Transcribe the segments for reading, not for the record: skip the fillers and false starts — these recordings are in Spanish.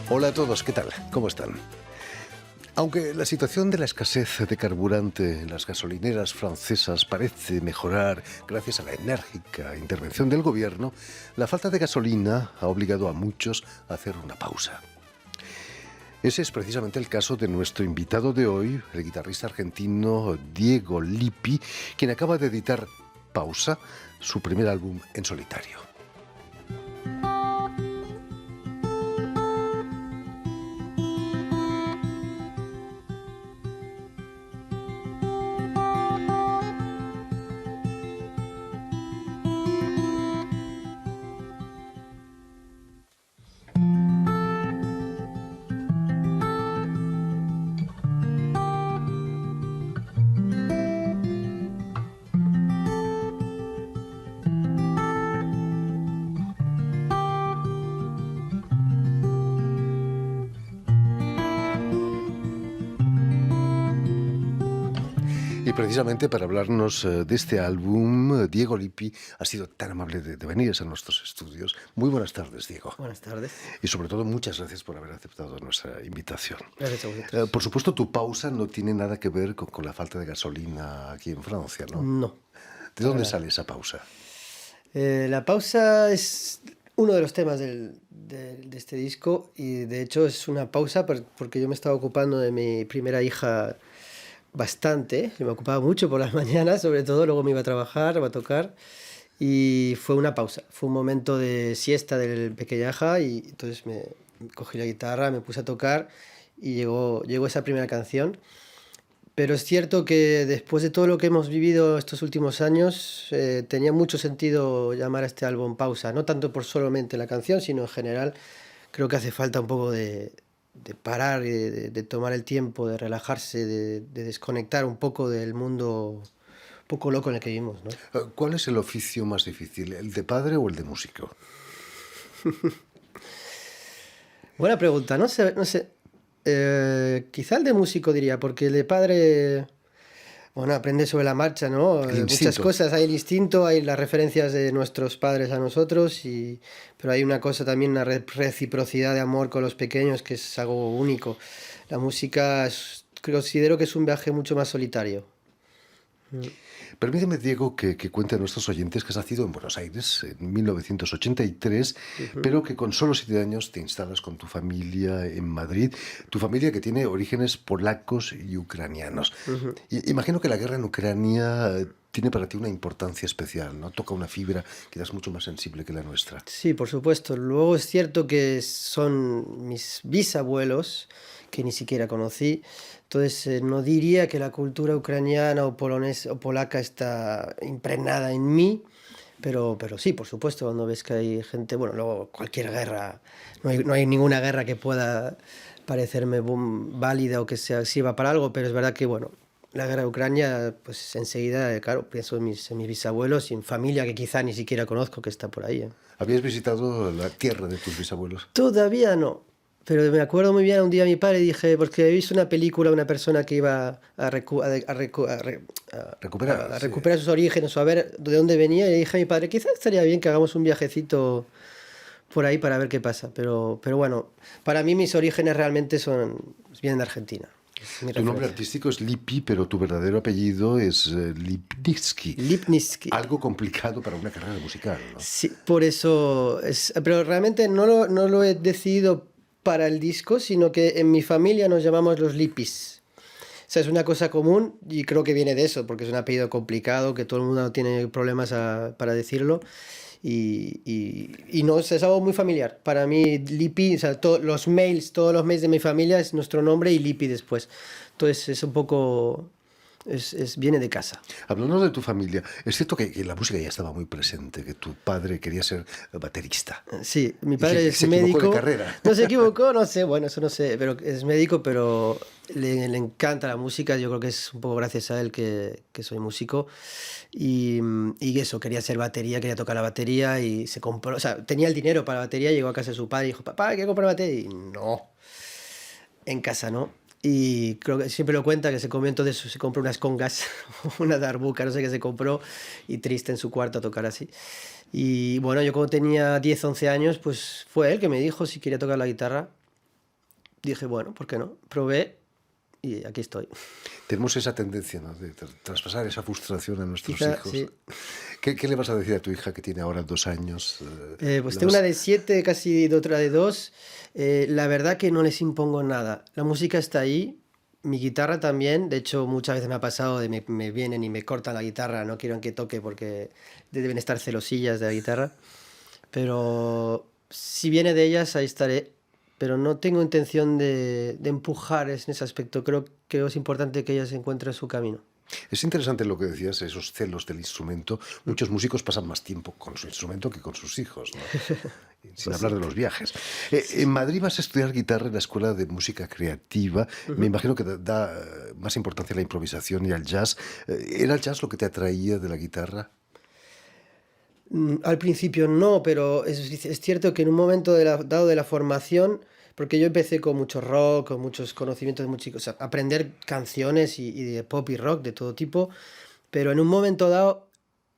Hola a todos, ¿qué tal? ¿Cómo están? Aunque la situación de la escasez de carburante en las gasolineras francesas parece mejorar gracias a la enérgica intervención del gobierno, la falta de gasolina ha obligado a muchos a hacer una pausa. Ese es precisamente el caso de nuestro invitado de hoy, el guitarrista argentino Diego Lippi, quien acaba de editar Pausa, su primer álbum en solitario. Y precisamente para hablarnos de este álbum, Diego Lippi ha sido tan amable de venir a nuestros estudios. Muy buenas tardes, Diego. Buenas tardes. Y sobre todo, muchas gracias por haber aceptado nuestra invitación. Gracias a vosotros. Por supuesto, tu pausa no tiene nada que ver con la falta de gasolina aquí en Francia, ¿no? No. ¿De dónde sale esa pausa? La pausa es uno de los temas de este disco y de hecho es una pausa porque yo me estaba ocupando de mi primera hija bastante. Me ocupaba mucho por las mañanas, sobre todo, luego me iba a trabajar, iba a tocar y fue una pausa. Fue un momento de siesta del pequeña hija y entonces me cogí la guitarra, me puse a tocar y llegó esa primera canción. Pero es cierto que después de todo lo que hemos vivido estos últimos años, tenía mucho sentido llamar a este álbum Pausa. No tanto por solamente la canción, sino en general. Creo que hace falta un poco de parar y de tomar el tiempo, de relajarse, de desconectar un poco del mundo un poco loco en el que vivimos, ¿no? ¿Cuál es el oficio más difícil, el de padre o el de músico? Buena pregunta, no sé. Quizá el de músico diría, porque el de padre, bueno, aprende sobre la marcha, ¿no? Muchas cosas, hay el instinto, hay las referencias de nuestros padres a nosotros, pero hay una cosa también, una reciprocidad de amor con los pequeños que es algo único. La música considero que es un viaje mucho más solitario. Permíteme, Diego, que cuente a nuestros oyentes que has nacido en Buenos Aires en 1983, pero que con solo 7 años te instalas con tu familia en Madrid, tu familia que tiene orígenes polacos y ucranianos. Imagino que la guerra en Ucrania tiene para ti una importancia especial, ¿no? Toca una fibra quizás mucho más sensible que la nuestra. Sí, por supuesto. Luego es cierto que son mis bisabuelos, que ni siquiera conocí. Entonces, no diría que la cultura ucraniana o polonesa o polaca está impregnada en mí, pero sí, por supuesto, cuando ves que hay gente, bueno, luego cualquier guerra, no hay ninguna guerra que pueda parecerme válida o que sirva para algo, pero es verdad que, bueno, la guerra de Ucrania, pues enseguida, claro, pienso en mis bisabuelos y en familia que quizá ni siquiera conozco que está por ahí, ¿eh? ¿Habías visitado la tierra de tus bisabuelos? Todavía no. Pero me acuerdo muy bien, un día a mi padre dije, porque he visto una película, una persona que iba a recuperar sus orígenes o a ver de dónde venía, y le dije a mi padre, quizás estaría bien que hagamos un viajecito por ahí para ver qué pasa. Pero bueno, para mí mis orígenes realmente vienen de Argentina. Tu nombre artístico es Lippi, pero tu verdadero apellido es Lipnitsky. Lipnitsky. Algo complicado para una carrera musical, ¿no? Sí, por eso pero realmente no lo he decidido para el disco, sino que en mi familia nos llamamos los Lippis. O sea, es una cosa común y creo que viene de eso, porque es un apellido complicado, que todo el mundo tiene problemas para decirlo. Y no, es algo muy familiar. Para mí, Lippi, o sea, todos los mails de mi familia es nuestro nombre y Lippi después. Entonces es un poco... viene de casa. Hablando de tu familia, es cierto que la música ya estaba muy presente, que tu padre quería ser baterista. Sí, mi padre es médico. ¿Se médico. equivocó de carrera? No se equivocó, no sé, bueno, eso no sé, pero es médico, pero le encanta la música. Yo creo que es un poco gracias a él que soy músico. Y eso, quería ser batería, quería tocar la batería y se compró, o sea, tenía el dinero para la batería, llegó a casa de su padre y dijo, papá, ¿quieres comprar batería? Y no, en casa no. Y creo que siempre lo cuenta que se compró unas congas, una darbuka, no sé qué se compró, y triste en su cuarto a tocar así. Y bueno, yo cuando tenía 10, 11 años, pues fue él que me dijo si quería tocar la guitarra. dije, bueno, ¿por qué no? Probé y aquí estoy. Tenemos esa tendencia, ¿no?, de traspasar esa frustración a nuestros Quizá, hijos. sí. ¿Qué le vas a decir a tu hija que tiene ahora 2 años? Pues ¿Le tengo una vas- de 7, casi otra de 2. La verdad que no les impongo nada. La música está ahí, mi guitarra también. De hecho, muchas veces me ha pasado de me vienen y me cortan la guitarra, no quieren que toque porque deben estar celosillas de la guitarra. Pero si viene de ellas, ahí estaré. Pero no tengo intención de empujar en ese aspecto. Creo es importante que ellas encuentren su camino. Es interesante lo que decías, esos celos del instrumento. Muchos músicos pasan más tiempo con su instrumento que con sus hijos, ¿no? Sin Pues hablar sí. de los viajes. En Madrid vas a estudiar guitarra en la Escuela de Música Creativa. Me Ujú. imagino que da más importancia a la improvisación y al jazz. ¿Era el jazz lo que te atraía de la guitarra? Al principio no, pero es cierto que en un momento dado de la formación, porque yo empecé con mucho rock, con muchos conocimientos de músicos, o sea, aprender canciones y de pop y rock de todo tipo, pero en un momento dado,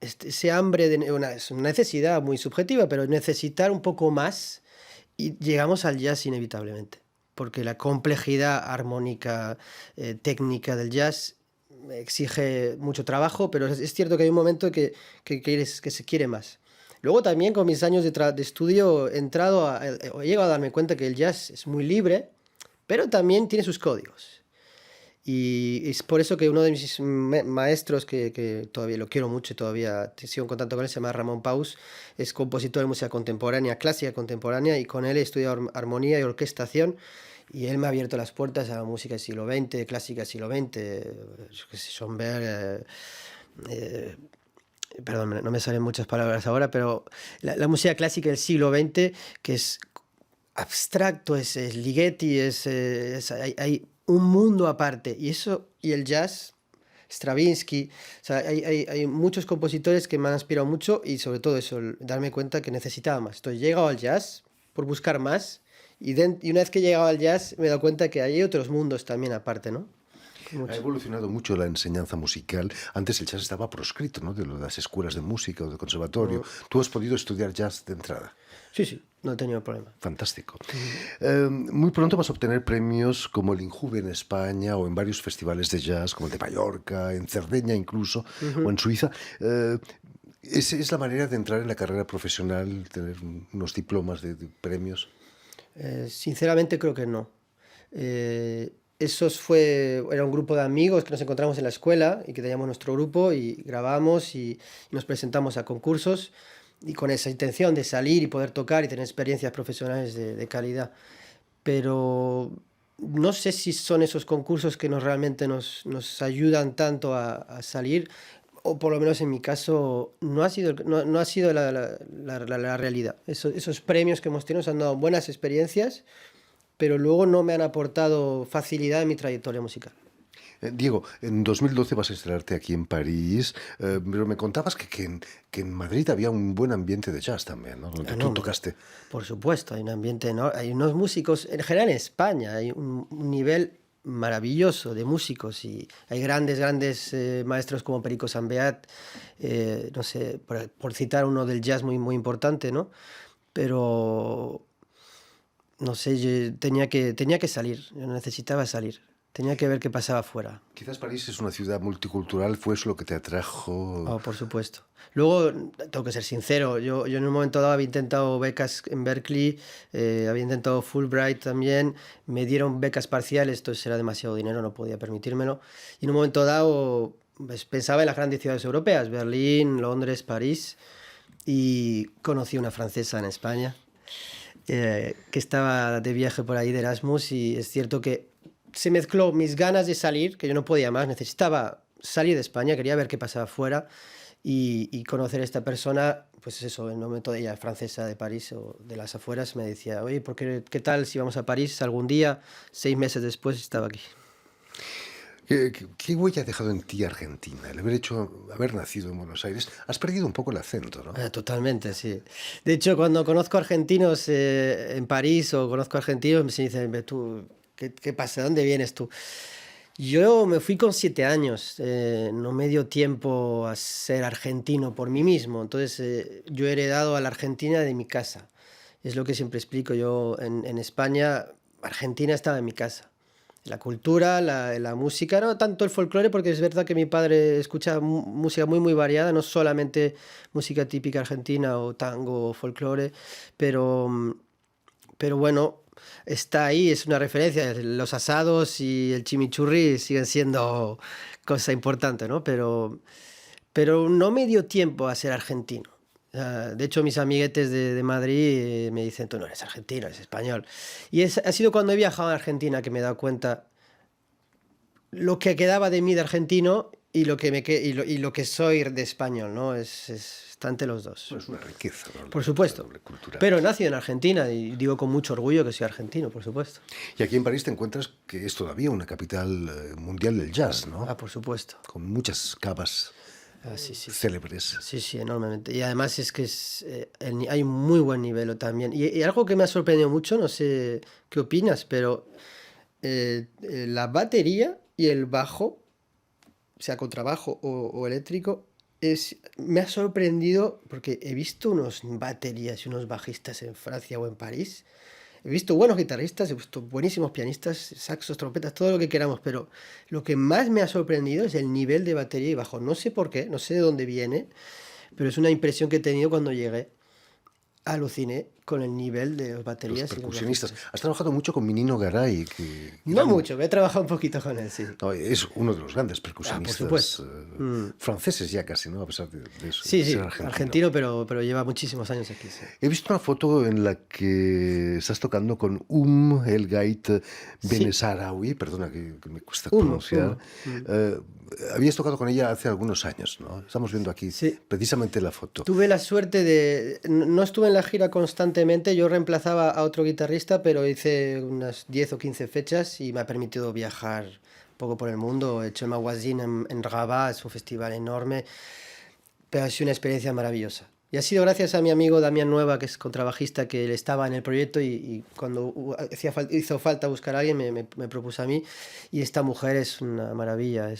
ese hambre es una necesidad muy subjetiva, pero necesitar un poco más y llegamos al jazz inevitablemente, porque la complejidad armónica, técnica del jazz exige mucho trabajo, pero es cierto que hay un momento que se quiere más. Luego también con mis años de estudio he llegado a darme cuenta que el jazz es muy libre, pero también tiene sus códigos. Y es por eso que uno de mis maestros, que todavía lo quiero mucho y todavía sigo en contacto con él, se llama Ramón Paus, es compositor de música contemporánea, clásica contemporánea, y con él he estudiado armonía y orquestación, y él me ha abierto las puertas a la música del siglo XX, clásica del siglo XX, yo qué sé, Schoenberg, eh, perdón, no me salen muchas palabras ahora, pero la música clásica del siglo XX, que es abstracto, es Ligeti, hay un mundo aparte. Y eso, y el jazz, Stravinsky, o sea, hay muchos compositores que me han inspirado mucho y sobre todo eso, darme cuenta que necesitaba más. Entonces, he llegado al jazz por buscar más y una vez que he llegado al jazz me he dado cuenta que hay otros mundos también aparte, ¿no? Ha Mucho. evolucionado mucho la enseñanza musical. Antes el jazz estaba proscrito, ¿no?, de las escuelas de música o de conservatorio. Mm. Tú has podido estudiar jazz de entrada. Sí, sí, no he tenido problema. Fantástico. Muy pronto vas a obtener premios como el Injuve en España o en varios festivales de jazz, como el de Mallorca, en Cerdeña incluso, o Ujú. en Suiza. ¿Es la manera de entrar en la carrera profesional, tener unos diplomas de premios? Sinceramente creo que no. Era un grupo de amigos que nos encontramos en la escuela y que teníamos nuestro grupo y grabamos y nos presentamos a concursos y con esa intención de salir y poder tocar y tener experiencias profesionales de calidad. Pero no sé si son esos concursos que realmente nos ayudan tanto a salir, o por lo menos en mi caso no ha sido la realidad. Esos premios que hemos tenido nos han dado buenas experiencias, pero luego no me han aportado facilidad en mi trayectoria musical. Diego, en 2012 vas a instalarte aquí en París, pero me contabas que en Madrid había un buen ambiente de jazz también, ¿no?, donde Ah, tú no, tocaste. por supuesto, hay un ambiente, hay unos músicos, en general en España, hay un nivel maravilloso de músicos y hay grandes maestros como Perico Sambeat, no sé, por citar uno del jazz muy importante, ¿no? Pero no sé, yo tenía que salir, yo necesitaba salir, tenía que ver qué pasaba afuera. Quizás París es una ciudad multicultural, ¿fue eso lo que te atrajo? Oh, por supuesto. Luego, tengo que ser sincero, yo en un momento dado había intentado becas en Berkeley, había intentado Fulbright también, me dieron becas parciales, entonces era demasiado dinero, no podía permitírmelo. Y en un momento dado pues, pensaba en las grandes ciudades europeas, Berlín, Londres, París, y conocí una francesa en España, que estaba de viaje por ahí de Erasmus, y es cierto que se mezcló mis ganas de salir, que yo no podía más, necesitaba salir de España, quería ver qué pasaba afuera y conocer a esta persona, pues eso, en un momento de ella francesa de París o de las afueras, me decía, oye, ¿qué tal si vamos a París algún día? 6 meses después estaba aquí. ¿Qué huella ha dejado en ti Argentina? El haber nacido en Buenos Aires, has perdido un poco el acento, ¿no? Totalmente, sí. De hecho, cuando conozco argentinos en París o conozco argentinos, me dicen, "Ve tú, ¿qué pasa? ¿De dónde vienes tú?". Yo me fui con 7 años, no me dio tiempo a ser argentino por mí mismo, entonces yo he heredado a la Argentina de mi casa. Es lo que siempre explico yo en España. Argentina estaba en mi casa. La cultura, la música, no tanto el folclore, porque es verdad que mi padre escucha música muy, muy variada, no solamente música típica argentina o tango o folclore, pero, pero bueno, está ahí, es una referencia. Los asados y el chimichurri siguen siendo cosa importante, ¿no? Pero no me dio tiempo a ser argentino. De hecho, mis amiguetes de Madrid me dicen, tú no eres argentino, eres español. Y ha sido cuando he viajado a Argentina que me he dado cuenta lo que quedaba de mí de argentino y lo que, y lo que soy de español, ¿no? Está entre los dos. Es una riqueza, ¿no? Por supuesto. La cultura. Pero nací en Argentina y digo con mucho orgullo que soy argentino, por supuesto. Y aquí en París te encuentras que es todavía una capital mundial del jazz, ¿no? Por supuesto. Con muchas cavas Sí, sí. célebres. Sí, sí, enormemente. Y además es que hay un muy buen nivel también. Y algo que me ha sorprendido mucho, no sé qué opinas, pero la batería y el bajo, sea contrabajo o eléctrico, me ha sorprendido porque he visto unos baterías y unos bajistas en Francia o en París. He visto buenos guitarristas, he visto buenísimos pianistas, saxos, trompetas, todo lo que queramos, pero lo que más me ha sorprendido es el nivel de batería y bajo. No sé por qué, no sé de dónde viene, pero es una impresión que he tenido cuando llegué. Aluciné con el nivel de las baterías. Los percusionistas. Has trabajado mucho con Minino Garay. No mucho, he trabajado un poquito con él, sí. No, es uno de los grandes percusionistas franceses ya casi, ¿no? A pesar de eso. Sí, sí, argentino, pero lleva muchísimos años aquí. Sí. He visto una foto en la que estás tocando con El Gait Benesarawi, perdona que me cuesta pronunciar. Habías tocado con ella hace algunos años, ¿no? Estamos viendo aquí precisamente la foto. Tuve la suerte de... No estuve en la gira constantemente, yo reemplazaba a otro guitarrista, pero hice unas 10 o 15 fechas y me ha permitido viajar un poco por el mundo. He hecho el Mawazin en Rabat, es un festival enorme, pero ha sido una experiencia maravillosa. Y ha sido gracias a mi amigo Damián Nueva, que es contrabajista, que él estaba en el proyecto y cuando hizo falta buscar a alguien me propuso a mí. Y esta mujer es una maravilla,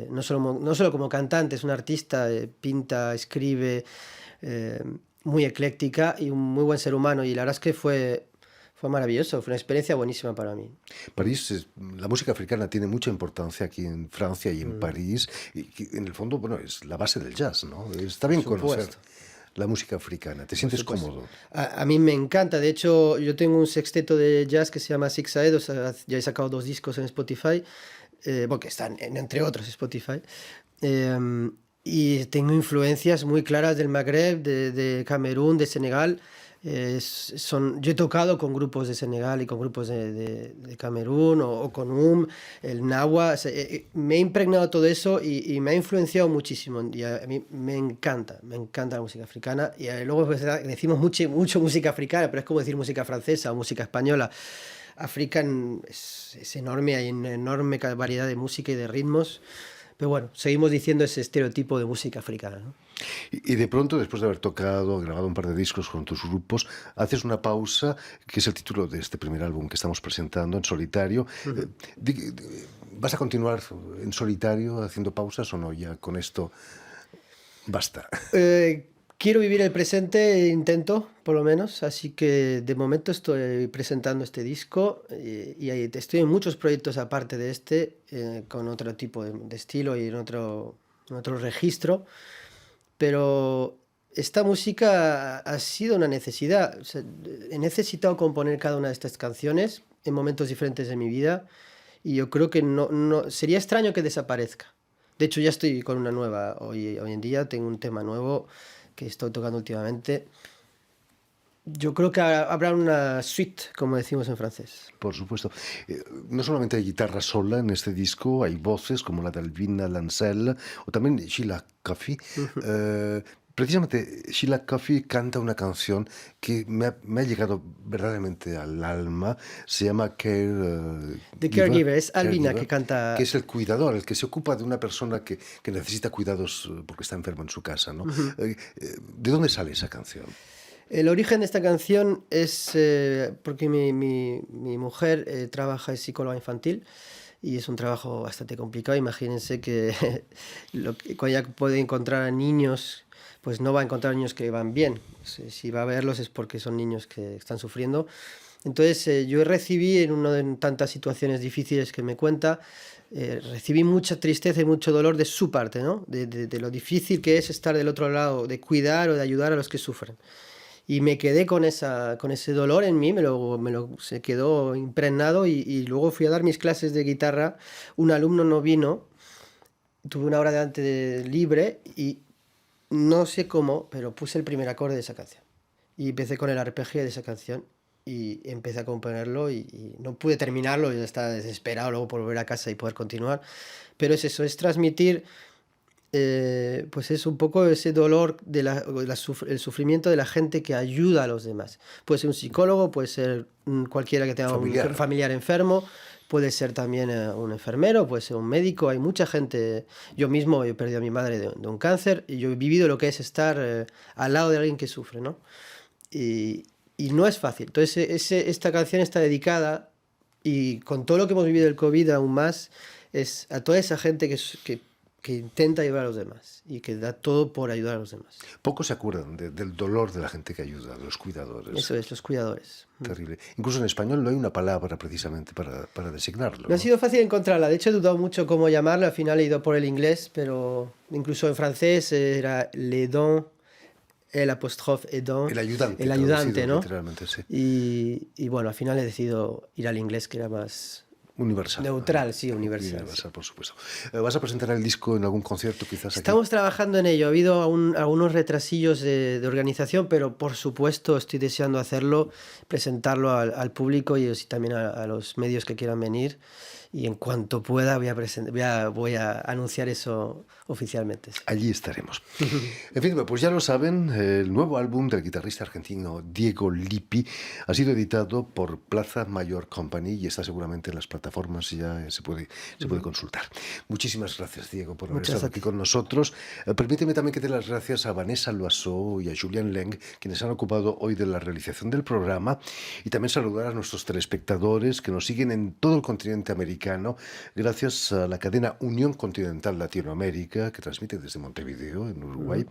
no solo como cantante, es una artista, pinta, escribe, muy ecléctica y un muy buen ser humano. Y la verdad es que fue maravilloso, fue una experiencia buenísima para mí. París, la música africana tiene mucha importancia aquí en Francia y en París. Y en el fondo, bueno, es la base del jazz, ¿no? Está bien conocer la música africana. ¿Te sientes cómodo? A mí me encanta. De hecho, yo tengo un sexteto de jazz que se llama Six Aed. O sea, ya he sacado 2 discos en Spotify, porque están, entre otros, Spotify. Y tengo influencias muy claras del Magreb, de Camerún, de Senegal. Yo he tocado con grupos de Senegal y con grupos de Camerún o con el Nahua. Me he impregnado todo eso y me ha influenciado muchísimo. Y a mí me encanta la música africana. Y luego decimos mucho música africana, pero es como decir música francesa o música española. África es enorme, hay una enorme variedad de música y de ritmos. Pero bueno, seguimos diciendo ese estereotipo de música africana, ¿no? Y de pronto, después de haber grabado un par de discos con tus grupos, haces una pausa, que es el título de este primer álbum que estamos presentando, En Solitario. ¿Vas a continuar en solitario haciendo pausas o no? Ya con esto basta. Quiero vivir el presente, intento, por lo menos, así que de momento estoy presentando este disco y estoy en muchos proyectos aparte de con otro tipo de estilo y en otro registro, pero esta música ha sido una necesidad. O sea, he necesitado componer cada una de estas canciones en momentos diferentes de mi vida y yo creo que no sería extraño que desaparezca. De hecho, ya estoy con una nueva. Hoy en día tengo un tema nuevo que estoy tocando últimamente. Yo creo que habrá una suite, como decimos en francés. Por supuesto. No solamente hay guitarra sola en este disco, hay voces como la de Alvina Lancel o también Sheila Coffey. Precisamente Sheila Coffey canta una canción que me ha llegado verdaderamente al alma. Se llama The Caregiver. Es Alvina que canta. Que es el cuidador, el que se ocupa de una persona que necesita cuidados porque está enferma en su casa, ¿no? ¿De dónde sale esa canción? El origen de esta canción es porque mi mujer trabaja en psicóloga infantil y es un trabajo bastante complicado. Imagínense que cuando ella puede encontrar a niños pues no va a encontrar niños que van bien. Si va a verlos es porque son niños que están sufriendo. Entonces yo recibí en una de tantas situaciones difíciles que me cuenta, recibí mucha tristeza y mucho dolor de su parte, ¿no? De lo difícil que es estar del otro lado, de cuidar o de ayudar a los que sufren. Y me quedé con ese dolor en mí, se quedó impregnado y luego fui a dar mis clases de guitarra. Un alumno no vino, tuve una hora libre y no sé cómo, pero puse el primer acorde de esa canción. Y empecé con el arpegio de esa canción y empecé a componerlo y no pude terminarlo, ya estaba desesperado luego por volver a casa y poder continuar. Pero es eso, es transmitir pues es un poco ese dolor el sufrimiento de la gente que ayuda a los demás. Puede ser un psicólogo, puede ser cualquiera que tenga un familiar enfermo, puede ser también un enfermero, puede ser un médico. Hay mucha gente. Yo mismo he perdido a mi madre de un cáncer y yo he vivido lo que es estar al lado de alguien que sufre, ¿no? Y no es fácil. Entonces esta canción está dedicada, y con todo lo que hemos vivido del COVID aún más, es a toda esa gente que intenta ayudar a los demás y que da todo por ayudar a los demás. Pocos se acuerdan del dolor de la gente que ayuda, de los cuidadores. Eso es, los cuidadores. Terrible. Incluso en español no hay una palabra precisamente para designarlo. No ha sido fácil encontrarla. De hecho, he dudado mucho cómo llamarla. Al final he ido por el inglés, pero incluso en francés era l'aidant, el apóstrofe aidant. El ayudante, ¿no? Literalmente, sí. Y bueno, al final he decidido ir al inglés, que era más... Universal. Neutral, sí, universal. Universal, por supuesto. ¿Vas a presentar el disco en algún concierto quizás aquí? Estamos trabajando en ello. Ha habido algunos retrasillos de organización, pero por supuesto estoy deseando hacerlo, presentarlo al público y también a los medios que quieran venir. Y en cuanto pueda voy a anunciar eso oficialmente. Sí. Allí estaremos. En fin, pues ya lo saben, el nuevo álbum del guitarrista argentino Diego Lippi ha sido editado por Plaza Mayor Company y está seguramente en las plataformas y ya se puede consultar. Muchísimas gracias, Diego, por haber estado aquí con nosotros. Permíteme también que dé las gracias a Vanessa Loiseau y a Julien Leng, quienes han ocupado hoy de la realización del programa, y también saludar a nuestros telespectadores que nos siguen en todo el continente americano, gracias a la cadena Unión Continental Latinoamérica, que transmite desde Montevideo, en Uruguay,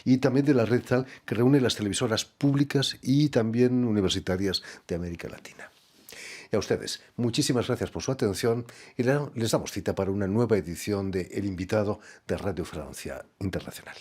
y también de la red TAL, que reúne las televisoras públicas y también universitarias de América Latina. Y a ustedes, muchísimas gracias por su atención y les damos cita para una nueva edición de El Invitado de Radio Francia Internacional.